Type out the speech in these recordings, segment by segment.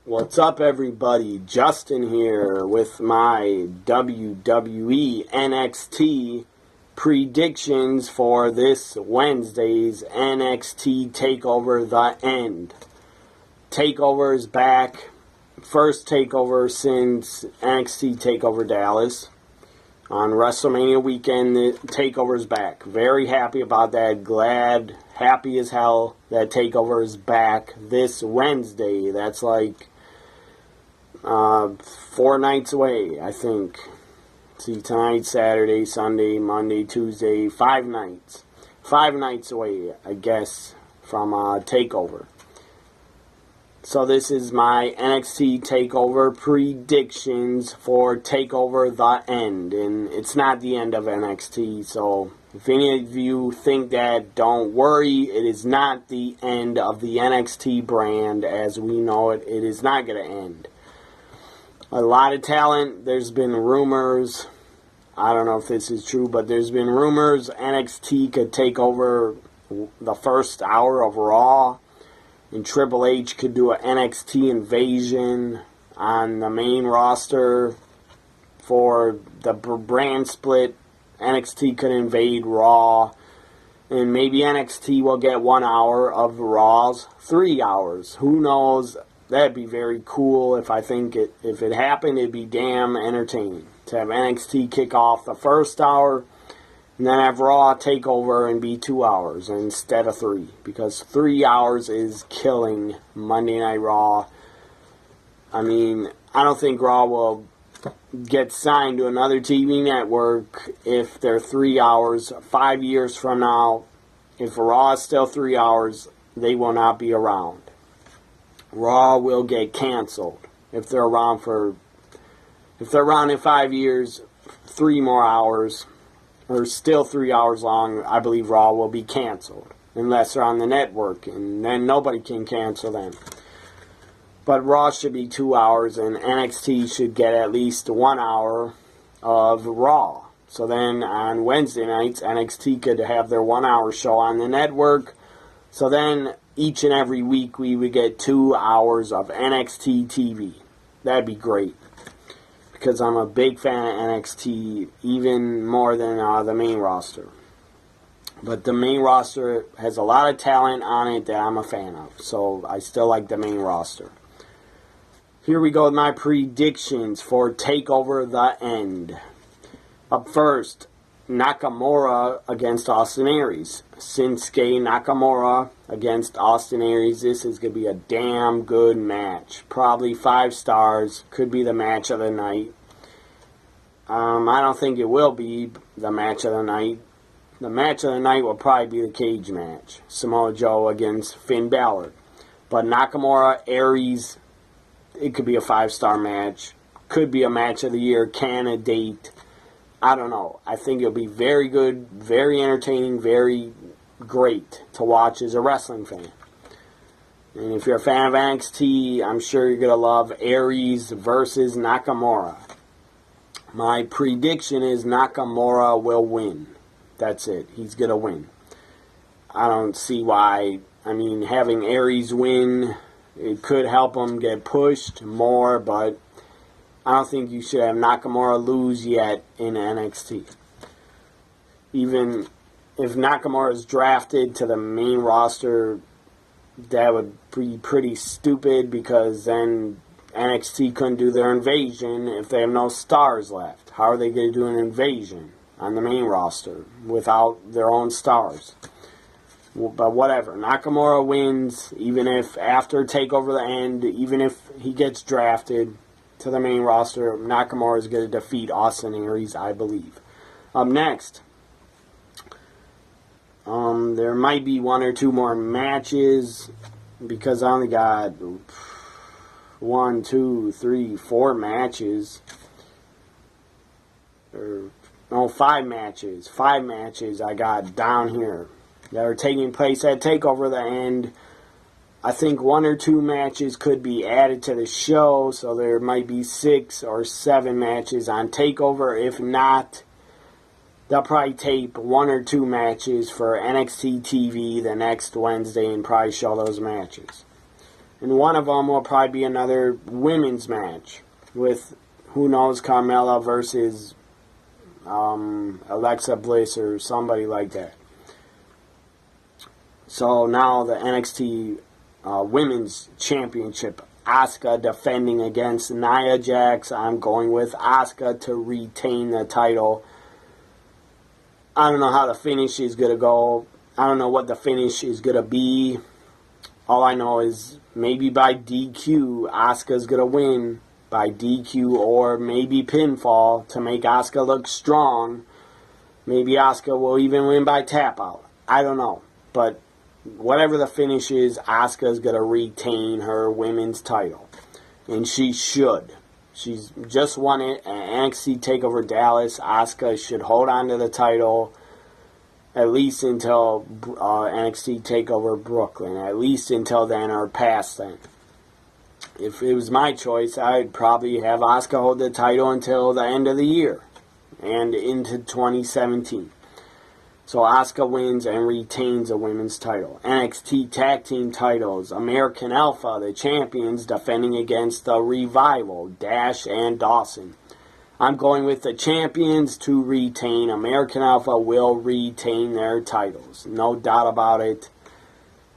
What's up, everybody? Justin here with my WWE NXT predictions for this Wednesday's NXT TakeOver The End. TakeOver is back. First TakeOver since NXT TakeOver Dallas. On WrestleMania weekend, the TakeOver is back. Very happy about that. Glad, happy as hell that TakeOver is back this Wednesday. That's like 4 nights away, I think. See, tonight, Saturday, Sunday, Monday, Tuesday, 5 nights. 5 nights away, I guess, from TakeOver. So this is my NXT TakeOver predictions for TakeOver The End. And it's not the end of NXT, so if any of you think that, don't worry. It is not the end of the NXT brand as we know it. It is not going to end. A lot of talent. There's been rumors. I don't know if this is true, but there's been rumors NXT could take over the first hour of Raw. And Triple H could do an NXT invasion on the main roster for the brand split. NXT could invade Raw. And maybe NXT will get 1 hour of Raw's 3 hours. Who knows? That'd be very cool. If it happened, it'd be damn entertaining. To have NXT kick off the first hour, and then have Raw take over and be 2 hours instead of 3. Because 3 hours is killing Monday Night Raw. I mean, I don't think Raw will get signed to another TV network if they're 3 hours. 5 years from now, if Raw is still 3 hours, they will not be around. Raw will get canceled if they're around in 5 years, 3 more hours. Or still 3 hours long, I believe Raw will be canceled. Unless they're on the network, and then nobody can cancel them. But Raw should be 2 hours, and NXT should get at least 1 hour of Raw. So then on Wednesday nights, NXT could have their 1 hour show on the network. So then each and every week we would get 2 hours of NXT TV. That'd be great. Because I'm a big fan of NXT, even more than the main roster. But the main roster has a lot of talent on it that I'm a fan of. So I still like the main roster. Here we go with my predictions for TakeOver The End. Up first, Nakamura against Austin Aries. Shinsuke Nakamura against Austin Aries. This is going to be a damn good match. Probably 5 stars. Could be the match of the night. I don't think it will be the match of the night. The match of the night will probably be the cage match. Samoa Joe against Finn Balor. But Nakamura, Aries, it could be a 5-star match. Could be a match of the year candidate. I don't know. I think it'll be very good, very entertaining, very great to watch as a wrestling fan. And if you're a fan of NXT, I'm sure you're going to love Aries versus Nakamura. My prediction is Nakamura will win. That's it. He's going to win. I don't see why. I mean, having Aries win, it could help him get pushed more, but I don't think you should have Nakamura lose yet in NXT. Even if Nakamura is drafted to the main roster, that would be pretty stupid because then NXT couldn't do their invasion if they have no stars left. How are they going to do an invasion on the main roster without their own stars? But whatever. Nakamura wins, even if after TakeOver The End, even if he gets drafted to the main roster, Nakamura is going to defeat Austin Aries, I believe. Up next, there might be 1 or 2 more matches because I only got 1, 2, 3, 4 matches. 5 matches. 5 matches I got down here that are taking place at TakeOver The End. I think 1 or 2 matches could be added to the show, so there might be 6 or 7 matches on TakeOver. If not, they'll probably tape 1 or 2 matches for NXT TV the next Wednesday and probably show those matches. And one of them will probably be another women's match with, who knows, Carmella versus Alexa Bliss or somebody like that. So now the NXT Women's Championship, Asuka defending against Nia Jax. I'm going with Asuka to retain the title. I don't know how the finish is going to go. I don't know what the finish is going to be. All I know is maybe by DQ, Asuka's going to win by DQ or maybe pinfall to make Asuka look strong. Maybe Asuka will even win by tap out. I don't know. But whatever the finish is, Asuka's going to retain her women's title. And she should. She's just won it at NXT TakeOver Dallas. Asuka should hold on to the title at least until NXT TakeOver Brooklyn. At least until then or past then. If it was my choice, I'd probably have Asuka hold the title until the end of the year and into 2017. So Asuka wins and retains a women's title. NXT Tag Team titles. American Alpha, the champions, defending against the Revival, Dash and Dawson. I'm going with the champions to retain. American Alpha will retain their titles. No doubt about it.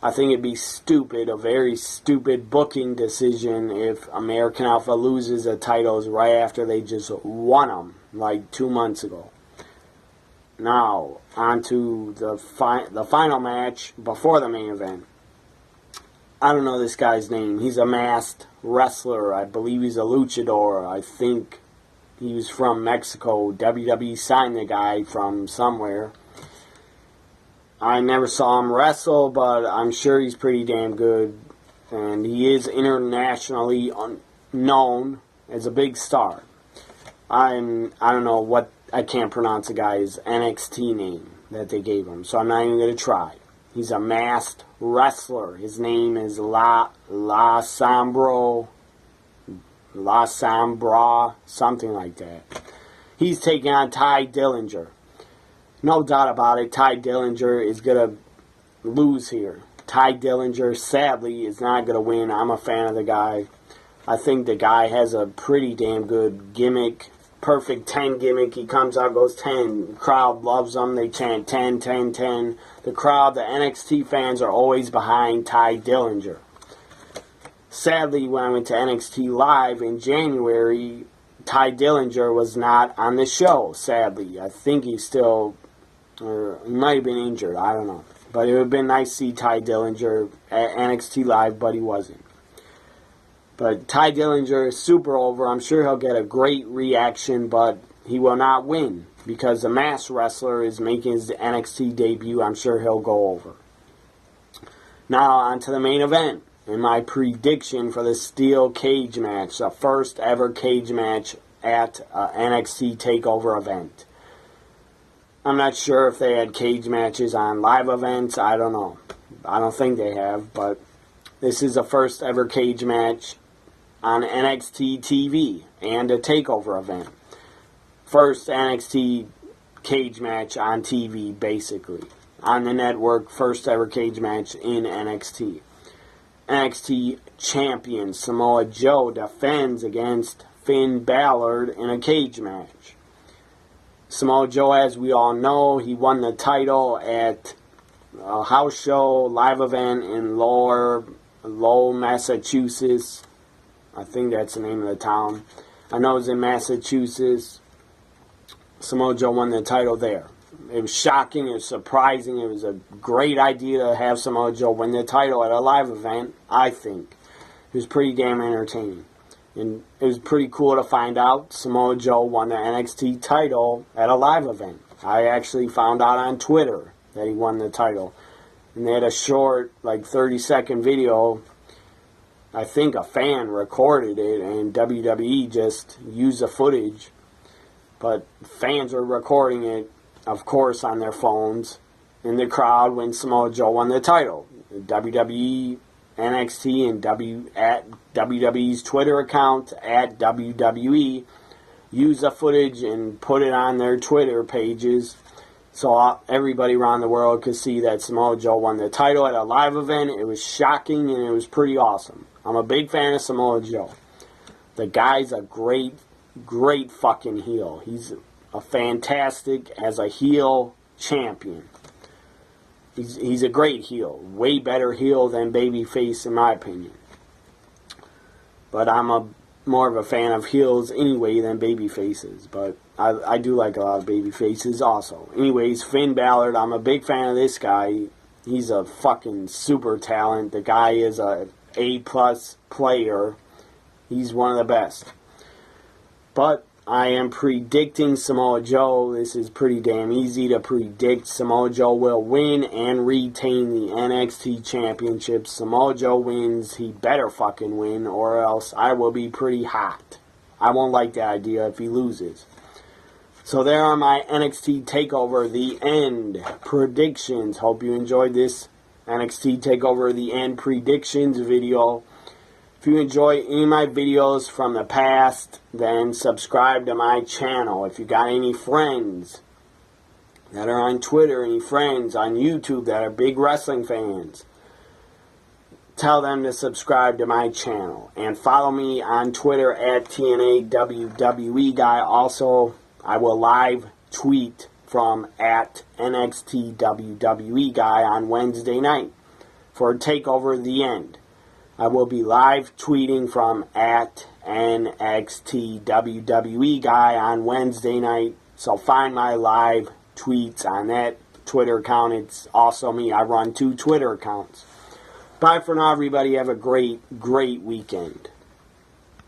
I think it'd be stupid, a very stupid booking decision if American Alpha loses the titles right after they just won them, like 2 months ago. Now, on to the final match before the main event. I don't know this guy's name. He's a masked wrestler. I believe he's a luchador. I think he was from Mexico. WWE signed the guy from somewhere. I never saw him wrestle, but I'm sure he's pretty damn good. And he is internationally known as a big star. I don't know what, I can't pronounce the guy's NXT name that they gave him, so I'm not even going to try. He's a masked wrestler. His name is La Sombra, something like that. He's taking on Ty Dillinger. No doubt about it, Ty Dillinger is going to lose here. Ty Dillinger, sadly, is not going to win. I'm a fan of the guy. I think the guy has a pretty damn good gimmick. Perfect 10 gimmick. He comes out, goes 10. The crowd loves him. They chant 10, 10, 10. The crowd, the NXT fans are always behind Ty Dillinger. Sadly, when I went to NXT Live in January, Ty Dillinger was not on the show, sadly. I think he's still, or he might have been injured. I don't know. But it would have been nice to see Ty Dillinger at NXT Live, but he wasn't. But Ty Dillinger is super over. I'm sure he'll get a great reaction, but he will not win because the masked wrestler is making his NXT debut. I'm sure he'll go over. Now on to the main event. And my prediction for the steel cage match, the first ever cage match at NXT TakeOver event. I'm not sure if they had cage matches on live events. I don't know. I don't think they have, but this is the first ever cage match on NXT TV and a TakeOver event. First NXT cage match on TV, basically. On the network, first ever cage match in NXT. NXT champion Samoa Joe defends against Finn Balor in a cage match. Samoa Joe, as we all know, he won the title at a house show live event in Lowell, Massachusetts. I think that's the name of the town. I know it's in Massachusetts. Samoa Joe won the title there. It was shocking. It was surprising. It was a great idea to have Samoa Joe win the title at a live event, I think. It was pretty damn entertaining. And it was pretty cool to find out Samoa Joe won the NXT title at a live event. I actually found out on Twitter that he won the title. And they had a short, like 30-second video. I think a fan recorded it and WWE just used the footage. But fans were recording it, of course, on their phones in the crowd when Samoa Joe won the title. WWE, NXT, and at WWE's Twitter account, at WWE, used the footage and put it on their Twitter pages So everybody around the world could see that Samoa Joe won the title at a live event. It was shocking and it was pretty awesome. I'm a big fan of Samoa Joe. The guy's a great fucking heel. He's a fantastic as a heel champion. He's a great heel. Way better heel than babyface in my opinion. But I'm more of a fan of heels anyway than baby faces. But I do like a lot of baby faces also. Anyways, Finn Balor, I'm a big fan of this guy. He's a fucking super talent. The guy is a A+ player. He's one of the best. But I am predicting Samoa Joe. This is pretty damn easy to predict. Samoa Joe will win and retain the NXT Championship. Samoa Joe wins. He better fucking win or else I will be pretty hot. I won't like the idea if he loses. So there are my NXT TakeOver The End predictions. Hope you enjoyed this NXT TakeOver The End predictions video. If you enjoy any of my videos from the past, then subscribe to my channel. If you got any friends that are on Twitter, any friends on YouTube that are big wrestling fans, tell them to subscribe to my channel. And follow me on Twitter at TNA Guy. Also, I will live tweet from at NXT Guy on Wednesday night for TakeOver The End. I will be live tweeting from at NXT Guy on Wednesday night. So find my live tweets on that Twitter account. It's also me. I run 2 Twitter accounts. Bye for now, everybody. Have a great weekend.